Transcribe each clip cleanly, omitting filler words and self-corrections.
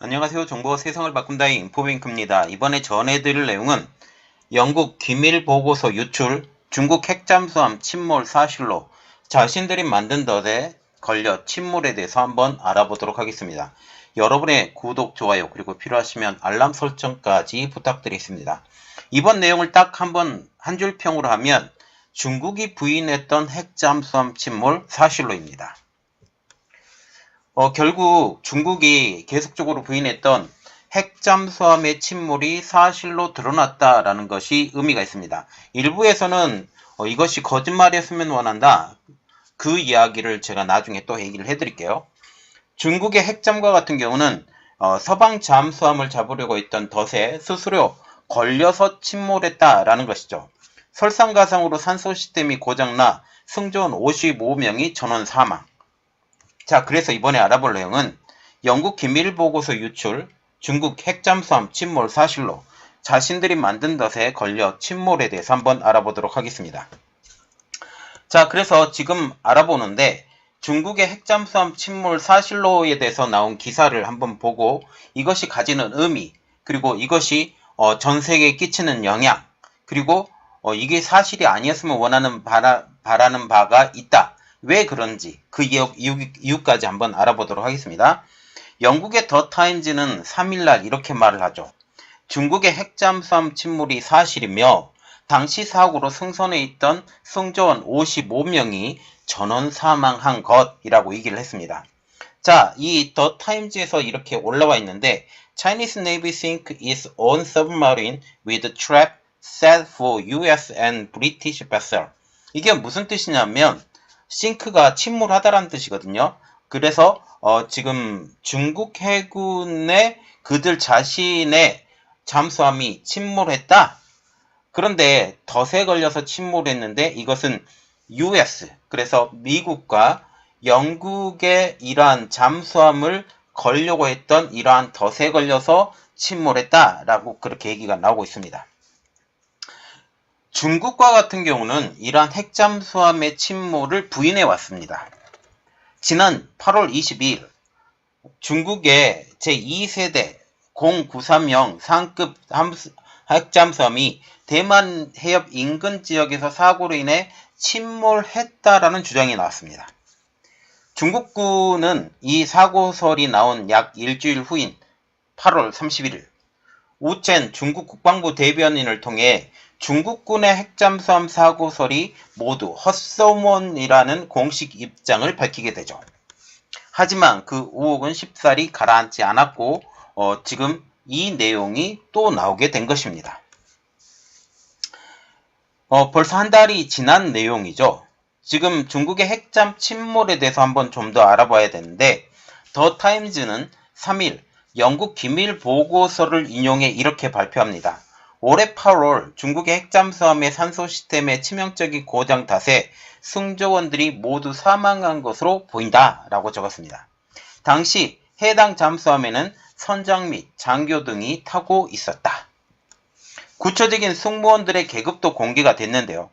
안녕하세요. 정보가 세상을 바꾼다의 인포뱅크입니다. 이번에 전해드릴 내용은 영국 기밀보고서 유출, 중국 핵잠수함 침몰 사실로 자신들이 만든 덫에 걸려 침몰에 대해서 한번 알아보도록 하겠습니다. 여러분의 구독, 좋아요, 그리고 필요하시면 알람 설정까지 부탁드리겠습니다. 이번 내용을 딱 한 줄 평으로 하면 중국이 부인했던 핵잠수함 침몰 사실로입니다. 결국 중국이 계속적으로 부인했던 핵잠수함의 침몰이 사실로 드러났다라는 것이 의미가 있습니다. 일부에서는 이것이 거짓말이었으면 원한다. 그 이야기를 제가 나중에 또 얘기를 해드릴게요. 중국의 핵잠과 같은 경우는 서방 잠수함을 잡으려고 했던 덫에 스스로 걸려서 침몰했다라는 것이죠. 설상가상으로 산소 시스템이 고장나 승조원 55명이 전원 사망. 자, 그래서 이번에 알아볼 내용은 영국 기밀보고서 유출, 중국 핵잠수함 침몰 사실로 자신들이 만든 덫에 걸려 침몰에 대해서 한번 알아보도록 하겠습니다. 자, 그래서 지금 알아보는데 중국의 핵잠수함 침몰 사실로에 대해서 나온 기사를 한번 보고 이것이 가지는 의미, 그리고 이것이 전 세계에 끼치는 영향, 그리고 이게 사실이 아니었으면 바라는 바가 있다. 왜 그런지 그 이유까지 한번 알아보도록 하겠습니다. 영국의 더 타임즈는 3일날 이렇게 말을 하죠. 중국의 핵잠수함 침몰이 사실이며 당시 사고로 승선해 있던 승조원 55명이 전원 사망한 것이라고 얘기를 했습니다. 자, 이 더 타임즈에서 이렇게 올라와 있는데 Chinese Navy sink its own submarine with trap set for US and British vessel. 이게 무슨 뜻이냐면 싱크가 침몰하다라는 뜻이거든요. 그래서 지금 중국 해군의 그들 자신의 잠수함이 침몰했다. 그런데 덫에 걸려서 침몰했는데 이것은 US, 그래서 미국과 영국의 이러한 잠수함을 걸려고 했던 이러한 덫에 걸려서 침몰했다라고 그렇게 얘기가 나오고 있습니다. 중국과 같은 경우는 이러한 핵잠수함의 침몰을 부인해 왔습니다. 지난 8월 22일 중국의 제2세대 093형 상급 핵잠수함이 대만 해협 인근 지역에서 사고로 인해 침몰했다라는 주장이 나왔습니다. 중국군은 이 사고설이 나온 약 일주일 후인 8월 31일 우첸 중국 국방부 대변인을 통해 중국군의 핵잠수함 사고설이 모두 헛소문이라는 공식 입장을 밝히게 되죠. 하지만 그 의혹은 쉽사리 가라앉지 않았고 지금 이 내용이 또 나오게 된 것입니다. 벌써 한 달이 지난 내용이죠. 지금 중국의 핵잠 침몰에 대해서 한번 좀 더 알아봐야 되는데 더 타임즈는 3일 영국 기밀 보고서를 인용해 이렇게 발표합니다. 올해 8월 중국의 핵잠수함의 산소 시스템의 치명적인 고장 탓에 승조원들이 모두 사망한 것으로 보인다 라고 적었습니다. 당시 해당 잠수함에는 선장 및 장교 등이 타고 있었다. 구체적인 승무원들의 계급도 공개가 됐는데요.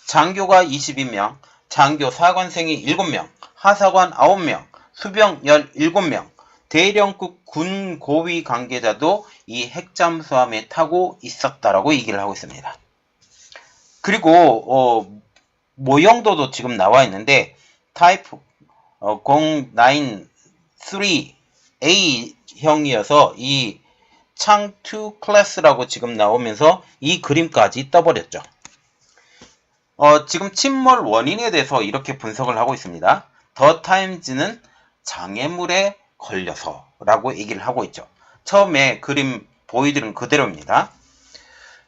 장교가 22명, 장교 사관생이 7명, 하사관 9명, 수병 17명, 대령급 군 고위 관계자도 이 핵잠수함에 타고 있었다라고 얘기를 하고 있습니다. 그리고 모형도도 지금 나와 있는데 타이프 093A형이어서 이 창2 클래스라고 지금 나오면서 이 그림까지 떠버렸죠. 지금 침몰 원인에 대해서 이렇게 분석을 하고 있습니다. 더 타임즈는 장애물에 걸려서 라고 얘기를 하고 있죠. 처음에 그림 보여드린 그대로입니다.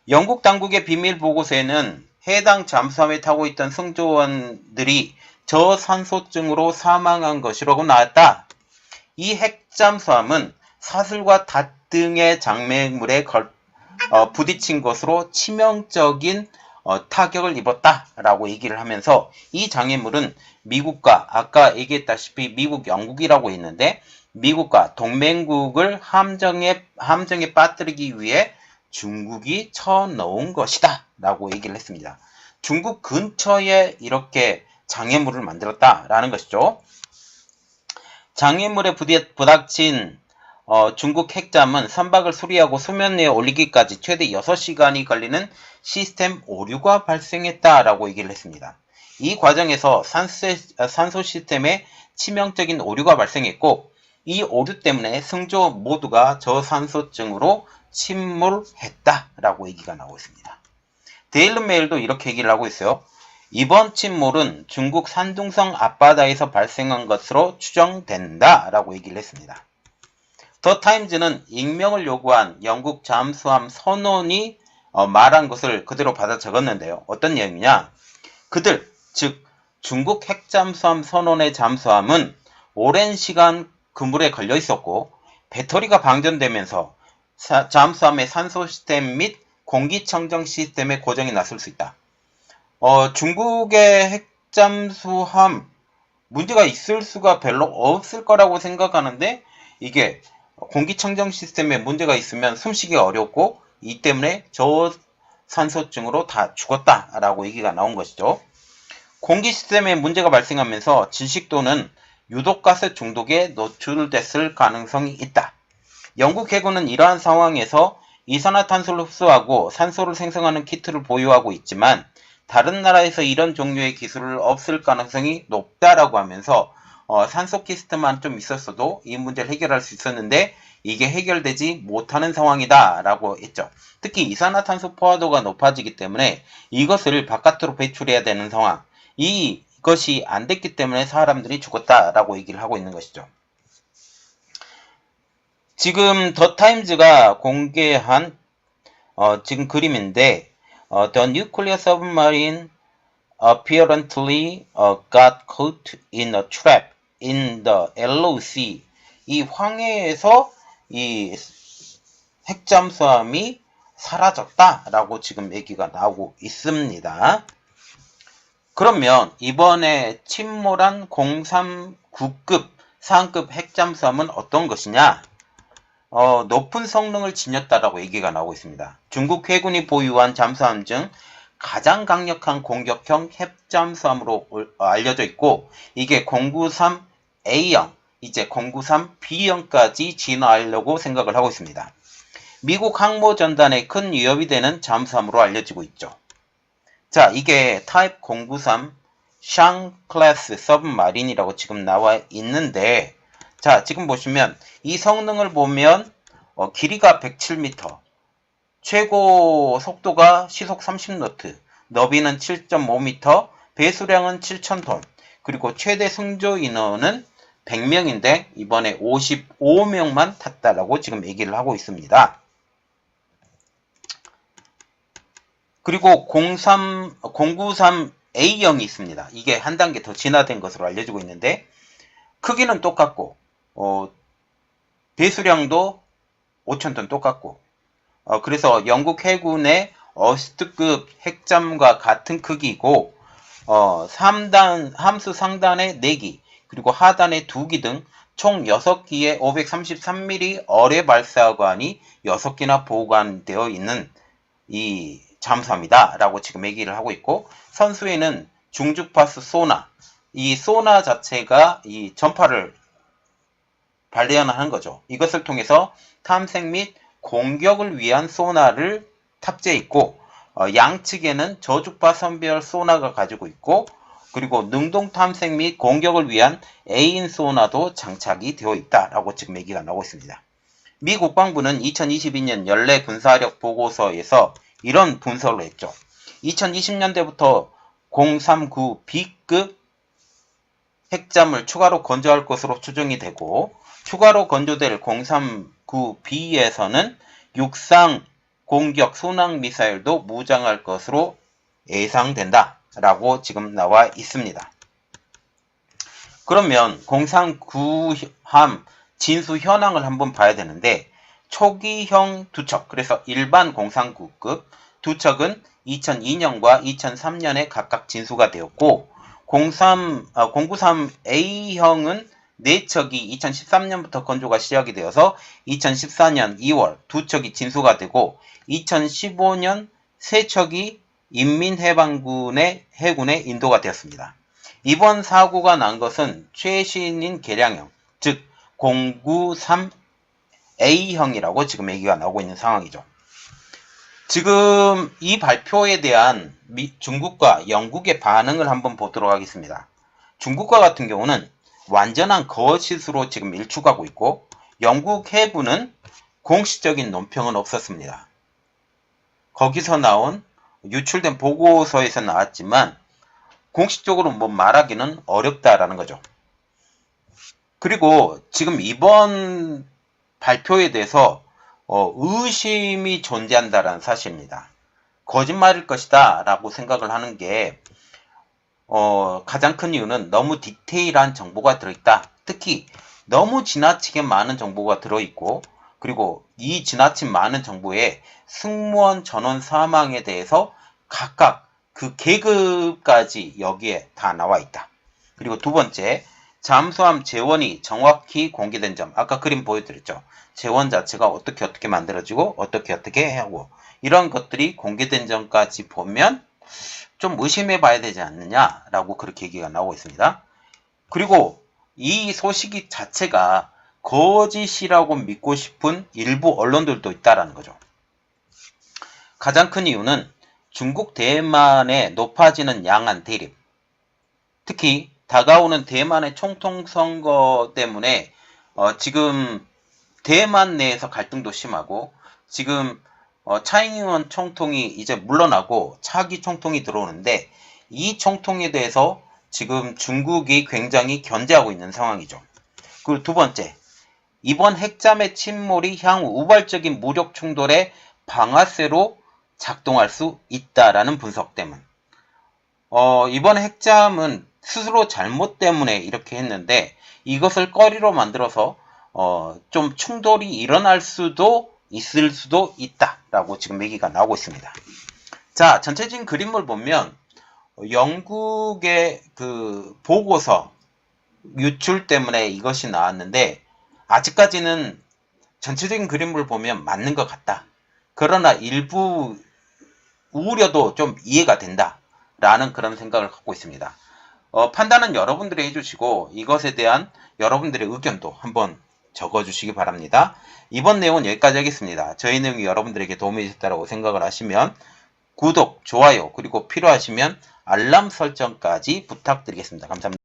영국 당국의 비밀 보고서에는 해당 잠수함에 타고 있던 승조원들이 저산소증으로 사망한 것이라고 나왔다. 이 핵잠수함은 사슬과 닷 등의 장애물에 부딪힌 것으로 치명적인 타격을 입었다라고 얘기를 하면서 이 장애물은 미국과 아까 얘기했다시피 미국, 영국이라고 했는데 미국과 동맹국을 함정에 빠뜨리기 위해 중국이 쳐넣은 것이다 라고 얘기를 했습니다. 중국 근처에 이렇게 장애물을 만들었다라는 것이죠. 장애물에 부닥친 중국 핵잠은 선박을 수리하고 수면 위에 올리기까지 최대 6시간이 걸리는 시스템 오류가 발생했다라고 얘기를 했습니다. 이 과정에서 산소 시스템에 치명적인 오류가 발생했고 이 오류 때문에 승조 모두가 저산소증으로 침몰했다라고 얘기가 나오고 있습니다. 데일리메일도 이렇게 얘기를 하고 있어요. 이번 침몰은 중국 산둥성 앞바다에서 발생한 것으로 추정된다라고 얘기를 했습니다. 더 타임즈는 익명을 요구한 영국 잠수함 선원이 말한 것을 그대로 받아 적었는데요. 어떤 내용이냐? 그들, 즉 중국 핵잠수함 선원의 잠수함은 오랜 시간 그물에 걸려 있었고 배터리가 방전되면서 잠수함의 산소 시스템 및 공기청정 시스템에 고장이 났을 수 있다. 중국의 핵잠수함 문제가 있을 수가 별로 없을 거라고 생각하는데 이게 공기청정 시스템에 문제가 있으면 숨쉬기가 어렵고 이 때문에 저산소증으로 다 죽었다라고 얘기가 나온 것이죠. 공기 시스템에 문제가 발생하면서 질식 또는 유독가스 중독에 노출됐을 가능성이 있다. 영국 해군은 이러한 상황에서 이산화탄소를 흡수하고 산소를 생성하는 키트를 보유하고 있지만 다른 나라에서 이런 종류의 기술을 없을 가능성이 높다라고 하면서 산소 키트만 좀 있었어도 이 문제를 해결할 수 있었는데 이게 해결되지 못하는 상황이다 라고 했죠. 특히 이산화탄소 포화도가 높아지기 때문에 이것을 바깥으로 배출해야 되는 상황, 이것이 안 됐기 때문에 사람들이 죽었다라고 얘기를 하고 있는 것이죠. 지금 더 타임즈가 공개한 지금 그림인데 The nuclear submarine apparently got caught in a trap in the LOC. 이 황해에서 이 핵잠수함이 사라졌다라고 지금 얘기가 나오고 있습니다. 그러면 이번에 침몰한 039급 상급 핵잠수함은 어떤 것이냐? 높은 성능을 지녔다라고 얘기가 나오고 있습니다. 중국 해군이 보유한 잠수함 중 가장 강력한 공격형 핵잠수함으로 알려져 있고 이게 093A형, 이제 093B형까지 진화하려고 생각을 하고 있습니다. 미국 항모전단에 큰 위협이 되는 잠수함으로 알려지고 있죠. 자, 이게 타입 093 샹 클래스 서브마린이라고 지금 나와 있는데 자, 지금 보시면 이 성능을 보면 길이가 107m, 최고 속도가 시속 30노트, 너비는 7.5m, 배수량은 7,000톤, 그리고 최대 승조 인원은 100명인데 이번에 55명만 탔다라고 지금 얘기를 하고 있습니다. 그리고 093A형이 있습니다. 이게 한 단계 더 진화된 것으로 알려지고 있는데 크기는 똑같고 배수량도 5,000톤 똑같고 그래서 영국 해군의 어스트급 핵잠과 같은 크기이고 3단 함수 상단에 4기 그리고 하단에 2기 등 총 6기의 533mm 어뢰 발사관이 6기나 보관되어 있는 이 잠수함이다 라고 지금 얘기를 하고 있고 선수에는 중주파수 소나, 이 소나 자체가 이 전파를 발견하는 거죠. 이것을 통해서 탐색 및 공격을 위한 소나를 탑재해 있고 양측에는 저주파 선별 소나가 가지고 있고 그리고 능동 탐색 및 공격을 위한 에인 소나도 장착이 되어 있다라고 지금 얘기가 나오고 있습니다. 미 국방부는 2022년 연례 군사력 보고서에서 이런 분석을 했죠. 2020년대부터 039B급 핵잠을 추가로 건조할 것으로 추정이 되고 추가로 건조될 039B에서는 육상 공격 순항 미사일도 무장할 것으로 예상된다 라고 지금 나와 있습니다. 그러면 039함 진수 현황을 한번 봐야 되는데 초기형 두 척, 그래서 일반 039급 두 척은 2002년과 2003년에 각각 진수가 되었고 093A형은 4척이 2013년부터 건조가 시작이 되어서 2014년 2월 2척이 진수가 되고 2015년 3척이 인민해방군의 해군에 인도가 되었습니다. 이번 사고가 난 것은 최신인 개량형, 즉 093 A형이라고 지금 얘기가 나오고 있는 상황이죠. 지금 이 발표에 대한 중국과 영국의 반응을 한번 보도록 하겠습니다. 중국과 같은 경우는 완전한 거짓으로 지금 일축하고 있고, 영국 해부는 공식적인 논평은 없었습니다. 거기서 나온 유출된 보고서에서 나왔지만 공식적으로 뭐 말하기는 어렵다라는 거죠. 그리고 지금 이번 발표에 대해서 의심이 존재한다라는 사실입니다. 거짓말일 것이다 라고 생각을 하는 게 가장 큰 이유는 너무 디테일한 정보가 들어있다. 특히 너무 지나치게 많은 정보가 들어있고, 그리고 이 지나친 많은 정보에 승무원 전원 사망에 대해서 각각 그 계급까지 여기에 다 나와 있다. 그리고 두 번째, 잠수함 재원이 정확히 공개된 점. 아까 그림 보여드렸죠. 재원 자체가 어떻게 만들어지고 어떻게 하고 이런 것들이 공개된 점까지 보면 좀 의심해 봐야 되지 않느냐라고 그렇게 얘기가 나오고 있습니다. 그리고 이 소식이 자체가 거짓이라고 믿고 싶은 일부 언론들도 있다라는 거죠. 가장 큰 이유는 중국 대만의 높아지는 양안 대립, 특히 다가오는 대만의 총통 선거 때문에 지금 대만 내에서 갈등도 심하고, 지금 차이잉원 총통이 이제 물러나고 차기 총통이 들어오는데, 이 총통에 대해서 지금 중국이 굉장히 견제하고 있는 상황이죠. 그리고 두 번째, 이번 핵잠의 침몰이 향후 우발적인 무력 충돌의 방아쇠로 작동할 수 있다라는 분석 때문. 이번 핵잠은 스스로 잘못 때문에 이렇게 했는데, 이것을 거리로 만들어서 좀 충돌이 일어날 수도 있을 수도 있다라고 지금 얘기가 나오고 있습니다. 자, 전체적인 그림을 보면 영국의 그 보고서 유출 때문에 이것이 나왔는데, 아직까지는 전체적인 그림을 보면 맞는 것 같다. 그러나 일부 우려도 좀 이해가 된다 라는 그런 생각을 갖고 있습니다. 판단은 여러분들이 해주시고, 이것에 대한 여러분들의 의견도 한번 적어주시기 바랍니다. 이번 내용은 여기까지 하겠습니다. 저희 내용이 여러분들에게 도움이 됐다고 생각을 하시면 구독, 좋아요, 그리고 필요하시면 알람 설정까지 부탁드리겠습니다. 감사합니다.